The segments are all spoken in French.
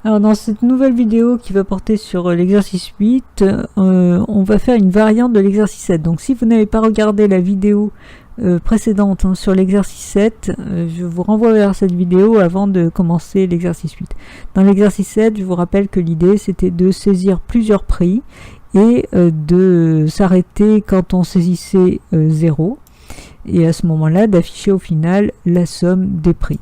Alors dans cette nouvelle vidéo qui va porter sur l'exercice 8, on va faire une variante de l'exercice 7. Donc si vous n'avez pas regardé la vidéo précédente sur l'exercice 7, je vous renvoie vers cette vidéo avant de commencer l'exercice 8. Dans l'exercice 7, je vous rappelle que l'idée c'était de saisir plusieurs prix et de s'arrêter quand on saisissait 0 et à ce moment-là d'afficher au final la somme des prix.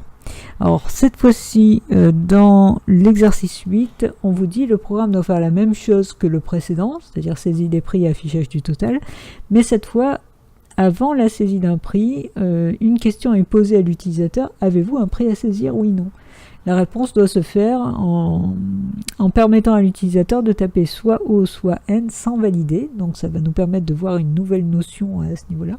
Alors cette fois-ci, dans l'exercice 8, on vous dit le programme doit faire la même chose que le précédent, c'est-à-dire saisie des prix et affichage du total, mais cette fois, avant la saisie d'un prix, une question est posée à l'utilisateur, avez-vous un prix à saisir, oui, non? La réponse doit se faire en permettant à l'utilisateur de taper soit O, soit N sans valider, donc ça va nous permettre de voir une nouvelle notion à ce niveau-là.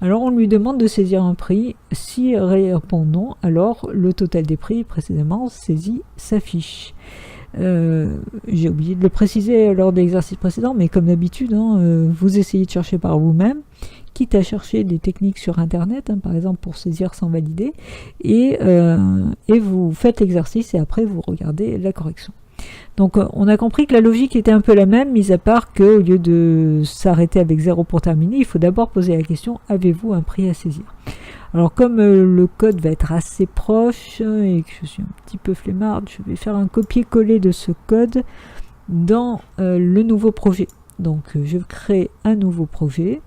Alors on lui demande de saisir un prix, si répond non, alors le total des prix précédemment saisi s'affiche. J'ai oublié de le préciser lors de l'exercice précédent, mais comme d'habitude, vous essayez de chercher par vous-même, quitte à chercher des techniques sur internet, par exemple pour saisir sans valider, et vous faites l'exercice et après vous regardez la correction. Donc on a compris que la logique était un peu la même, mis à part qu'au lieu de s'arrêter avec 0 pour terminer, il faut d'abord poser la question, avez-vous un prix à saisir? Alors comme le code va être assez proche et que je suis un petit peu flemmarde, je vais faire un copier-coller de ce code dans le nouveau projet. Donc je crée un nouveau projet,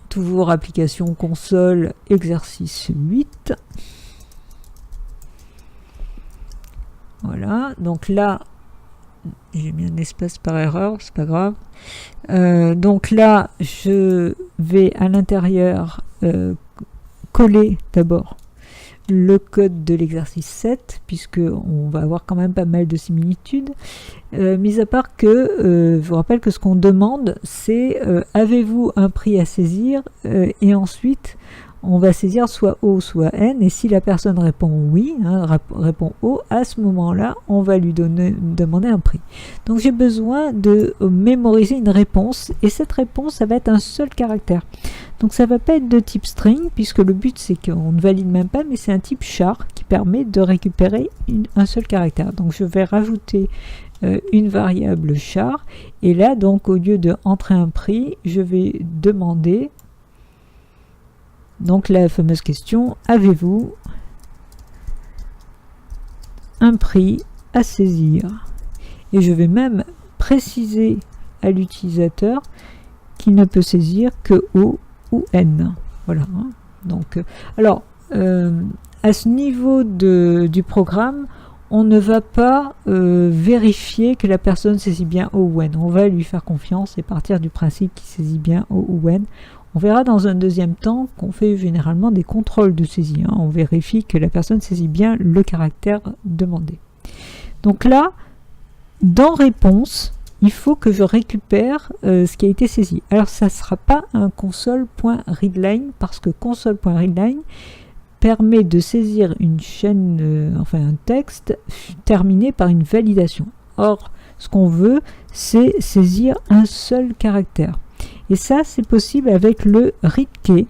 toujours application console exercice 8. Voilà, donc là, j'ai mis un espace par erreur, c'est pas grave. Donc là, je vais à l'intérieur coller d'abord le code de l'exercice 7, puisque on va avoir quand même pas mal de similitudes. Mis à part que, je vous rappelle que ce qu'on demande, c'est avez-vous un prix à saisir, et ensuite on va saisir soit O soit N, et si la personne répond oui, répond O, à ce moment-là, on va lui demander un prix. Donc j'ai besoin de mémoriser une réponse, et cette réponse, ça va être un seul caractère. Donc ça ne va pas être de type string, puisque le but c'est qu'on ne valide même pas, mais c'est un type char qui permet de récupérer un seul caractère. Donc je vais rajouter une variable char, et là, donc au lieu de entrer un prix, je vais demander donc la fameuse question, avez-vous un prix à saisir? Et je vais même préciser à l'utilisateur qu'il ne peut saisir que O ou N. Voilà. Donc, alors, à ce niveau du programme, on ne va pas vérifier que la personne saisit bien O ou N. On va lui faire confiance et partir du principe qu'il saisit bien O ou N. On verra dans un deuxième temps qu'on fait généralement des contrôles de saisie. On vérifie que la personne saisit bien le caractère demandé. Donc là, dans réponse, il faut que je récupère ce qui a été saisi. Alors ça ne sera pas un console.readline, parce que console.readline permet de saisir une chaîne, un texte terminé par une validation. Or, ce qu'on veut, c'est saisir un seul caractère. Et ça, c'est possible avec le readkey.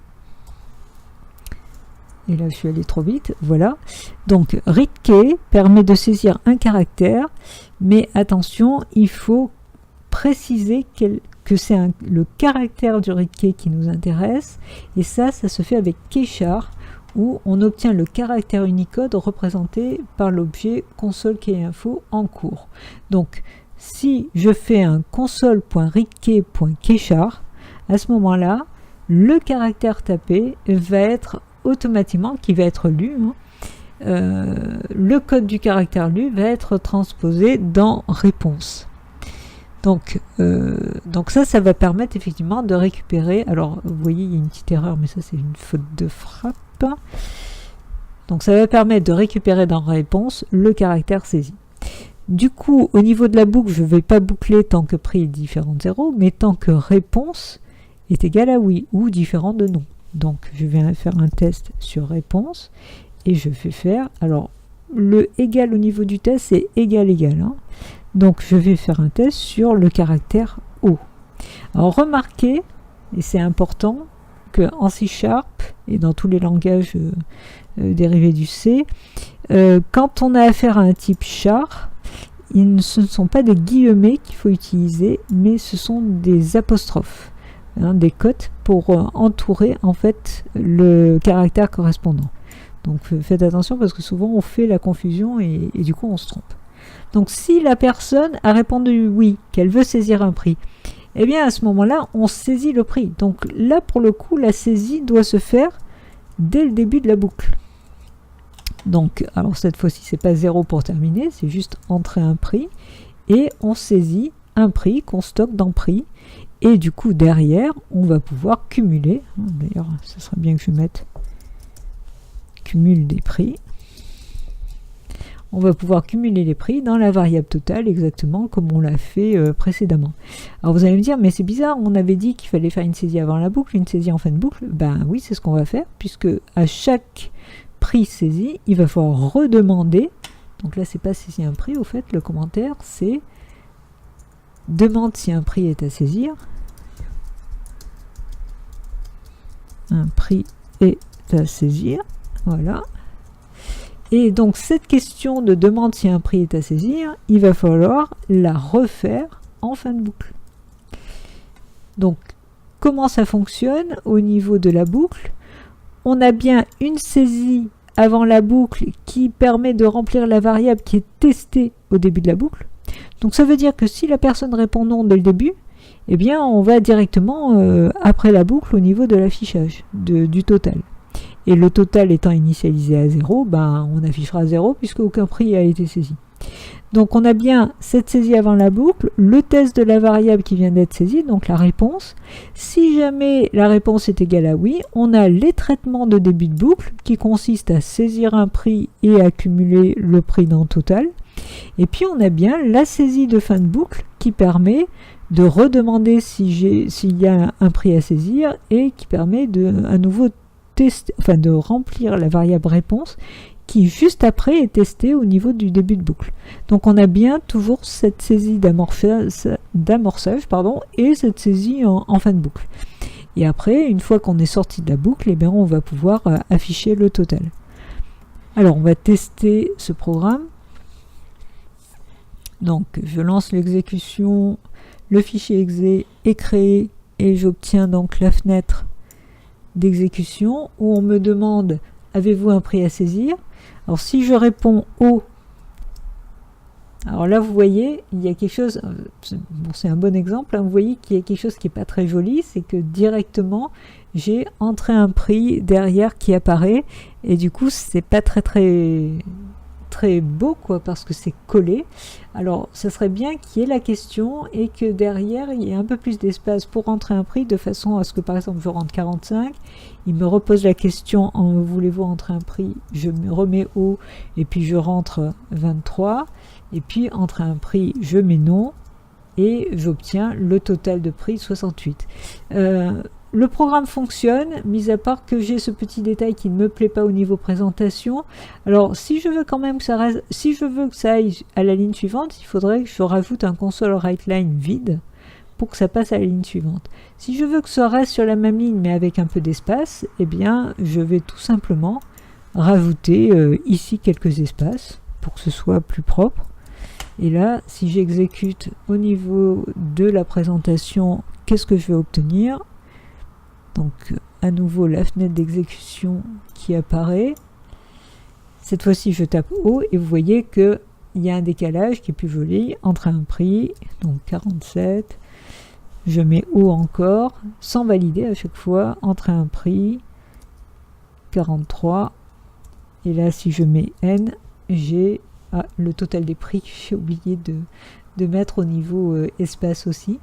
Et là, je suis allé trop vite. Voilà. Donc, readkey permet de saisir un caractère, mais attention, il faut préciser que c'est le caractère du readkey qui nous intéresse. Et ça se fait avec keychar, où on obtient le caractère Unicode représenté par l'objet console.keyinfo en cours. Donc, si je fais un console.readkey.keychar, à ce moment-là, le caractère tapé va être automatiquement, qui va être lu, le code du caractère lu va être transposé dans réponse. Donc ça va permettre effectivement de récupérer, alors vous voyez il y a une petite erreur, mais ça c'est une faute de frappe. Donc ça va permettre de récupérer dans réponse le caractère saisi. Du coup, au niveau de la boucle, je ne vais pas boucler tant que prix est différent de 0, mais tant que réponse est égal à oui ou différent de non. Donc, je vais faire un test sur réponse et je vais faire, alors, le égal au niveau du test, c'est égal. Donc, je vais faire un test sur le caractère O. Alors, remarquez, et c'est important, qu'en C# et dans tous les langages dérivés du C, Quand on a affaire à un type char, ce ne sont pas des guillemets qu'il faut utiliser, mais ce sont des apostrophes, des cotes pour entourer en fait le caractère correspondant. Donc faites attention parce que souvent on fait la confusion et du coup on se trompe. Donc si la personne a répondu oui, qu'elle veut saisir un prix, eh bien à ce moment-là on saisit le prix. Donc là pour le coup la saisie doit se faire dès le début de la boucle. Donc, alors cette fois-ci, c'est pas 0 pour terminer, c'est juste entrer un prix et on saisit un prix qu'on stocke dans prix. Et du coup, derrière, on va pouvoir cumuler. D'ailleurs, ce serait bien que je mette cumul des prix. On va pouvoir cumuler les prix dans la variable totale, exactement comme on l'a fait précédemment. Alors vous allez me dire, mais c'est bizarre, on avait dit qu'il fallait faire une saisie avant la boucle, une saisie en fin de boucle. Ben oui, c'est ce qu'on va faire, puisque à chaque prix saisi, il va falloir redemander. Donc là, c'est pas saisir un prix, au fait, le commentaire, c'est demande si un prix est à saisir. Un prix est à saisir, voilà. Et donc cette question de demande si un prix est à saisir, il va falloir la refaire en fin de boucle. Donc comment ça fonctionne au niveau de la boucle? On a bien une saisie avant la boucle qui permet de remplir la variable qui est testée au début de la boucle. Donc ça veut dire que si la personne répond non dès le début, eh bien on va directement après la boucle au niveau de l'affichage du total. Et le total étant initialisé à 0, ben, on affichera 0 puisque aucun prix a été saisi. Donc on a bien cette saisie avant la boucle, le test de la variable qui vient d'être saisie, donc la réponse. Si jamais la réponse est égale à oui, on a les traitements de début de boucle qui consistent à saisir un prix et à cumuler le prix dans le total. Et puis on a bien la saisie de fin de boucle qui permet de redemander s'il y a un prix à saisir et qui permet à nouveau de remplir la variable réponse qui juste après est testée au niveau du début de boucle. Donc on a bien toujours cette saisie d'amorçage et cette saisie en fin de boucle. Et après, une fois qu'on est sorti de la boucle, eh bien, on va pouvoir afficher le total. Alors on va tester ce programme. Donc je lance l'exécution, le fichier exe est créé et j'obtiens donc la fenêtre d'exécution où on me demande avez-vous un prix à saisir? Alors si je réponds O, alors là vous voyez il y a quelque chose, bon, c'est un bon exemple, hein, vous voyez qu'il y a quelque chose qui n'est pas très joli, c'est que directement j'ai entré un prix derrière qui apparaît et du coup c'est pas très beau quoi parce que c'est collé. Alors ça serait bien qu'il y ait la question et que derrière il y ait un peu plus d'espace pour rentrer un prix de façon à ce que par exemple je rentre 45, il me repose la question en voulez-vous rentrer un prix, je me remets haut et puis je rentre 23 et puis entrer un prix je mets non et j'obtiens le total de prix 68. Le programme fonctionne, mis à part que j'ai ce petit détail qui ne me plaît pas au niveau présentation. Alors, si je veux quand même que ça reste, si je veux que ça aille à la ligne suivante, il faudrait que je rajoute un console writeLine vide pour que ça passe à la ligne suivante. Si je veux que ça reste sur la même ligne mais avec un peu d'espace, eh bien, je vais tout simplement rajouter ici quelques espaces pour que ce soit plus propre. Et là, si j'exécute au niveau de la présentation, qu'est-ce que je vais obtenir ? Donc à nouveau la fenêtre d'exécution qui apparaît. Cette fois-ci je tape O et vous voyez qu'il y a un décalage qui est plus joli. Entrer un prix, donc 47. Je mets O encore, sans valider à chaque fois. Entrer un prix, 43. Et là si je mets N, j'ai le total des prix. J'ai oublié de mettre au niveau espace aussi.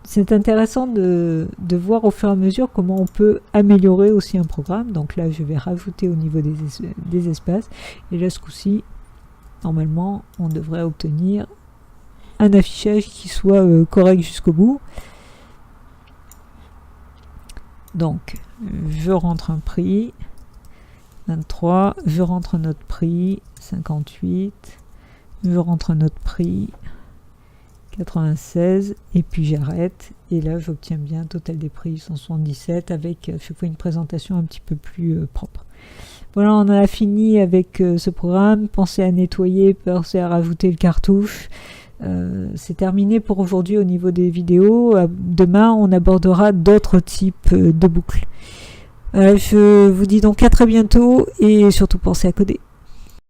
C'est intéressant de voir au fur et à mesure comment on peut améliorer aussi un programme. Donc là, je vais rajouter au niveau des espaces. Et là, ce coup-ci, normalement, on devrait obtenir un affichage qui soit correct jusqu'au bout. Donc, je rentre un prix, 23. Je rentre un autre prix, 58. Je rentre un autre prix, 96 et puis j'arrête et là j'obtiens bien total des prix 177 avec chaque fois une présentation un petit peu plus propre. Voilà, on en a fini avec ce programme. Pensez à nettoyer, pensez à rajouter le cartouche. C'est terminé pour aujourd'hui au niveau des vidéos. Demain, on abordera d'autres types de boucles. Je vous dis donc à très bientôt et surtout pensez à coder.